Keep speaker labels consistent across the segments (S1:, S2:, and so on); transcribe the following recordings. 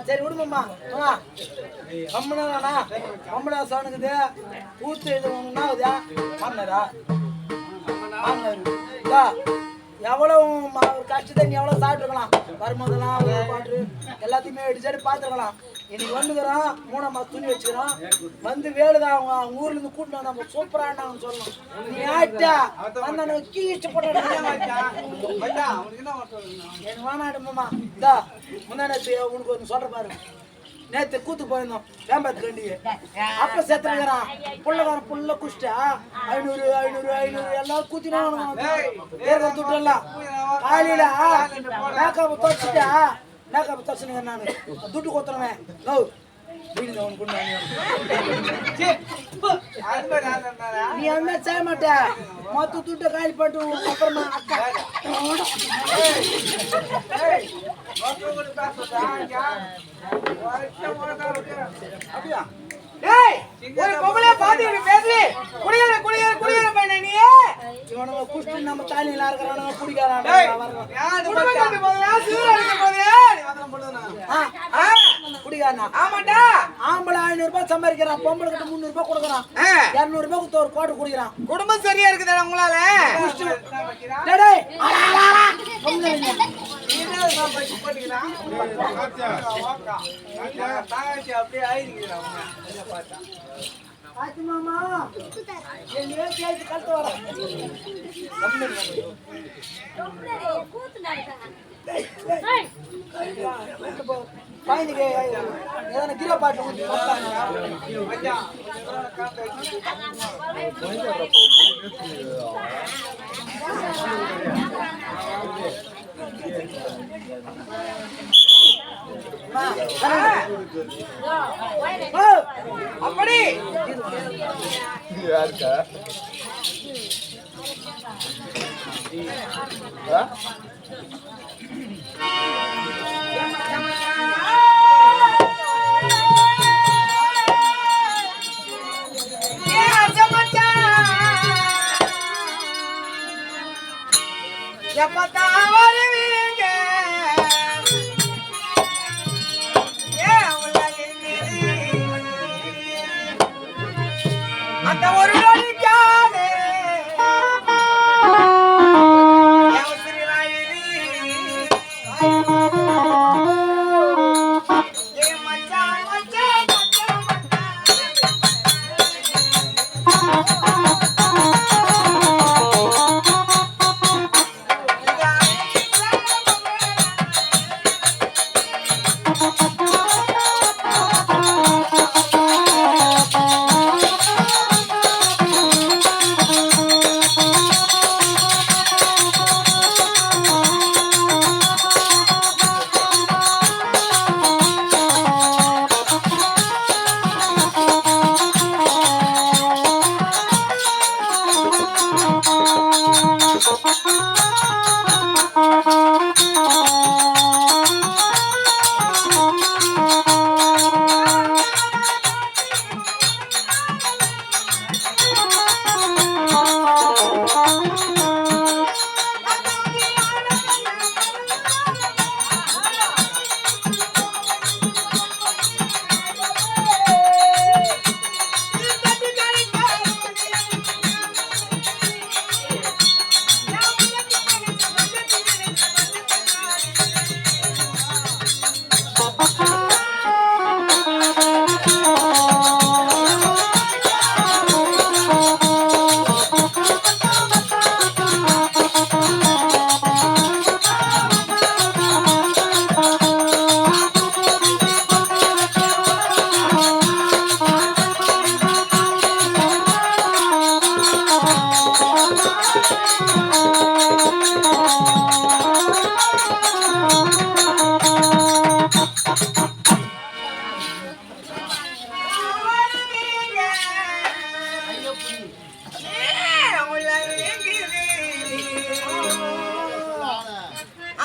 S1: சரி விடுங்கம்மா அம்மனா அம்மனா சோனுக்குது ஊத்து இது ஒண்ணுனாவுதா மாமனாரா மாமனாரு எவ்வளவு கஷ்டத்தை நீ எவ்வளவு சாப்பிட்டுருக்கலாம் வரும்போதெல்லாம் பாட்டு எல்லாத்தையுமே அடிச்சாடி பார்த்துருக்கலாம். இன்னைக்கு வந்துக்கிறோம் 3 மாசம் துணி வச்சுக்கிறோம் வந்து வேலுதான் அவங்க ஊர்ல இருந்து கூட்டிட்டு நம்ம சூப்பரானாங்கன்னு சொல்லணும். நீ ஆட்டா அந்த கீச்சு போட்டு எனக்கு வேணாடுமாம்மா இதா முந்தானத்து உனக்கு ஒன்று சொல்ற பாரு. நேற்று கூத்து போயிருந்தோம் வேம்பாத்து கண்டிக்கு அப்ப செத்துறான் புள்ளக்காரன் புள்ள குஷ்டா 500 500 500 எல்லாரும் கூத்தினா துட்டு எல்லாம் காலையில மேக்கப் தொடச்சுட்டா மேக்கப் தொடச்சுங்க நானு துட்டு கொத்துறவேன் நீ என்ன செய்ய மாட்ட மொத்த துட்ட காலி போட்டு அப்புறமா அக்கா அப்படியா
S2: டேய் ஒரு பொம்பளைய பாத்து இப்படி பேசுறீ குடியற குடியற குடியற பையனே நீ
S1: இவனுங்க குஷ்டி நம்ம தாலில இருக்கறானுங்க குடிக்கறானுங்க
S2: யாரு குடும்பத்து போதா சீரா இருக்க போதே நீ வந்தம் பண்ணுனா
S1: குடிக்கறானா
S2: ஆமாடா
S1: ஆம்பளை 500 ரூபாய் சம்பாதிக்கறான் பொம்பளை கிட்ட 300 ரூபாய் கொடுக்கறான் 200 ரூபாய் கொடுத்து ஒரு கோட் குடிக்கறான்
S2: குடும்பம் சரியா இருக்குதா உங்களால
S1: டேய் டேய்
S2: நீனே தான் பைக் போட்டுக்கலாம் தாச்சி அப்படியே ஆயிடுங்கடா உன்னை பார்த்தா
S1: ஆச்சி மாமா என்னையே கேட்டு கட்ட வர
S3: கூத்து நடக்குங்க
S1: பையனுக்கு ஏதான கிலோ பாட்டு ஊத்தி போட்டாங்க
S2: மச்சான் அப்படி
S4: யாருக்கா
S2: எப்பத்தா வருவீங்க அந்த ஒரு நொடிக்காதே மச்சான் மச்சான்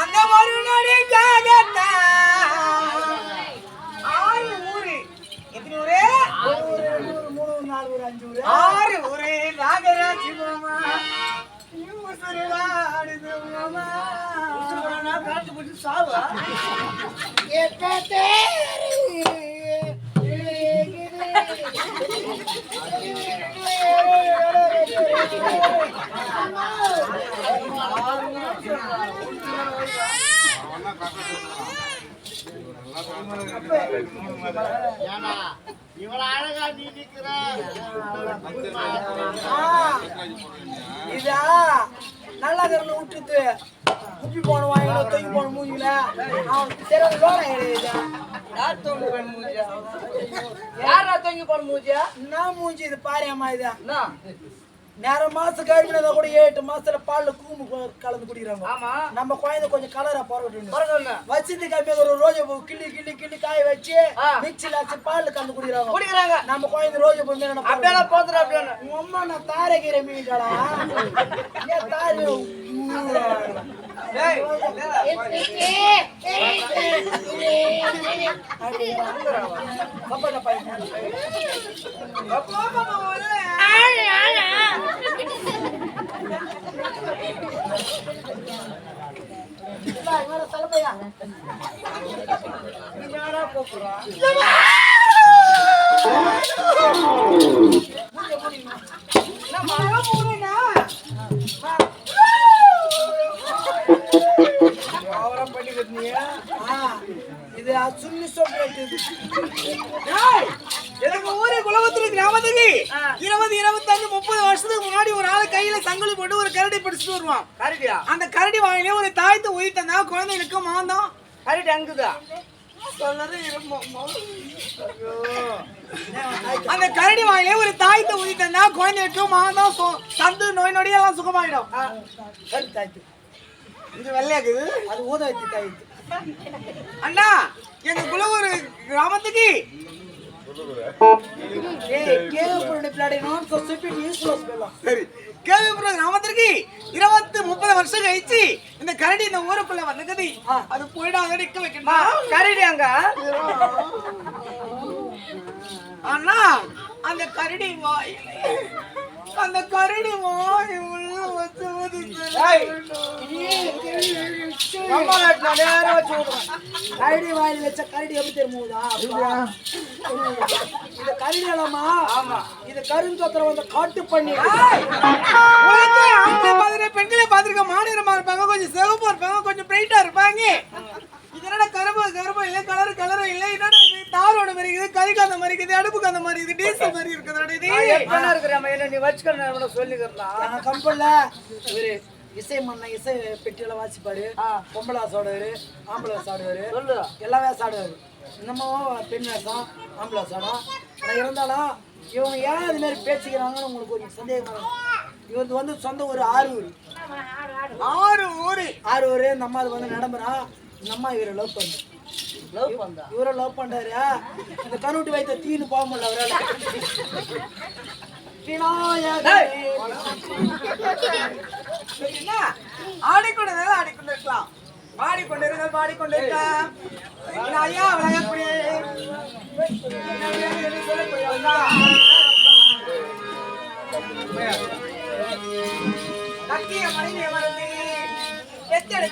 S2: அந்த ஒரு நொடிக்காகத்தான் 6 ஊரு எத்தனை ஊரு
S1: 3 4 5
S2: 6 ஊரு நாகராஜி மாமா உசுருலாடுது மாமா உசுருனா காட்டு போட்டு சாவா
S4: இவ்வளவு அழகா நீ நிக்கிற
S1: இதா நல்லா கரல விட்டுட்டு குப்பி போன வாயில தூக்கி போன மூஞ்சில அவன் சரி லோன எழுதியா
S2: யார் தொங்கு போன மூஞ்சியா யாரா தொங்கி போன மூஞ்சியா
S1: நான் மூஞ்சி இது பாரியாமா இது
S2: என்ன
S1: நேரம் மாசம் கழிவுனத கூட 8 மாசத்துல பால்ல கூம்பு கலந்து குடிக்கிறாங்க
S2: ஆமா
S1: நம்ம குழந்தை கொஞ்சம் கலரா போறோம்
S2: பரவாயில்ல
S1: வச்சிருந்து கம்மியா ஒரு ரோஜா பூ கிள்ளி கிள்ளி கிள்ளி காய வச்சு மிக்சில வச்சு பால்ல கலந்து குடிக்கிறாங்க
S2: குடிக்கிறாங்க
S1: நம்ம குழந்தை ரோஜா பூ மீன்
S2: அப்படியே போதுற அப்படியே
S1: உங்க அம்மா நான் தாரகீரை மீன்டா ஏன் தாரி
S2: டேய்
S1: கப்பட பையன் தலைப்பையா இது சுண்ணி சொல்றது
S2: எனக்கு ஊரே குலவத்தூர் கிராமத்துக்கு 20, 25, 30 வருஷத்துக்கு முன்னாடி ஒரு ஆளு கையில சங்கிலி போட்டு ஒரு கரடி பிடிச்சிட்டு வருவான். கரடியா? அந்த கரடி வாயிலே ஒரு தாய்த்து உயிர்த்தா குழந்தைகளுக்கு மாந்தம். கரடி அங்குதா சொல்லது அந்த கரடி வாயிலே ஒரு தாய்த்து உயிர்த்தா குழந்தைகளுக்கு மாந்தம் சந்து நோய் நொடியெல்லாம் சுகமாயிடும்.
S1: தாய்த்து
S2: இது வெள்ளையாக்குது,
S1: அது ஊதாய்த்து தாய்த்து.
S2: அண்ணா எங்க குலவூர் கிராமத்துக்கு சரி கேள்விப்புறம் கிராமத்திற்கு 20, 30 வருஷம் கழிச்சு இந்த கரடி இந்த ஊருக்குள்ள வந்துக்குது. அது போயிடாத நிக்க வைக்கணும். கரடி அங்க அண்ணா அந்த கரடி வாய் உள்ள வச்சு
S1: கரடி வாயில் வச்ச கரடி எப்படி தெரியுமா? இது கரடி இல்லாமா?
S2: ஆமா,
S1: இது கருஞ்சோத்திரம் வந்து காட்டு பண்ணி
S2: பெண்களை பாத்திருக்க மாநிலமா இருப்பாங்க, கொஞ்சம் சிவப்பா இருப்பாங்க, கொஞ்சம் பிரைட்டா இருப்பாங்க. இதனோட கரும்பு இல்ல, கலரும் இல்ல, என்னோட தாரோட மாதிரி இருக்குது, கறிக்காந்த மாதிரி இருக்குது, அடுப்புக்கு அந்த மாதிரி இருக்குது, டீசல் மாதிரி இருக்குது. நீ வச்சுக்க சொல்லிக்கிறேன்.
S1: கம்பல்ல இவரு இசை மண்ண இசை பெட்டியில வாசிப்பாரு, பொம்பளை சாடுவாரு, ஆம்பளை சாடுவாரு, எல்லாமே சாடுவாரு. இன்னமும் பெண் வேஷம், ஆம்பளை சாடம். ஆனால் இருந்தாலும் இவங்க ஏன் இது மாதிரி பேசிக்கிறாங்கன்னு உங்களுக்கு ஒரு சந்தேகமா இருக்கும். இவருக்கு வந்து சொந்த ஊர் ஆரூர். இந்த அம்மா அது வந்து நடம்புறா. இந்த அம்மா இவரை லவ் பண்ணு, இவரை லவ் பண்றாரு. இந்த கருவிட்டு வைத்த தீனு போக முடியல அவரால்.
S2: ஆடிக்கொண்டிருக்கலாம், பாடிக்கொண்டிருக்கலாம். ஐயா விளையாடக்கூடிய கட்டிய மனைவியை மறந்து எத்தனை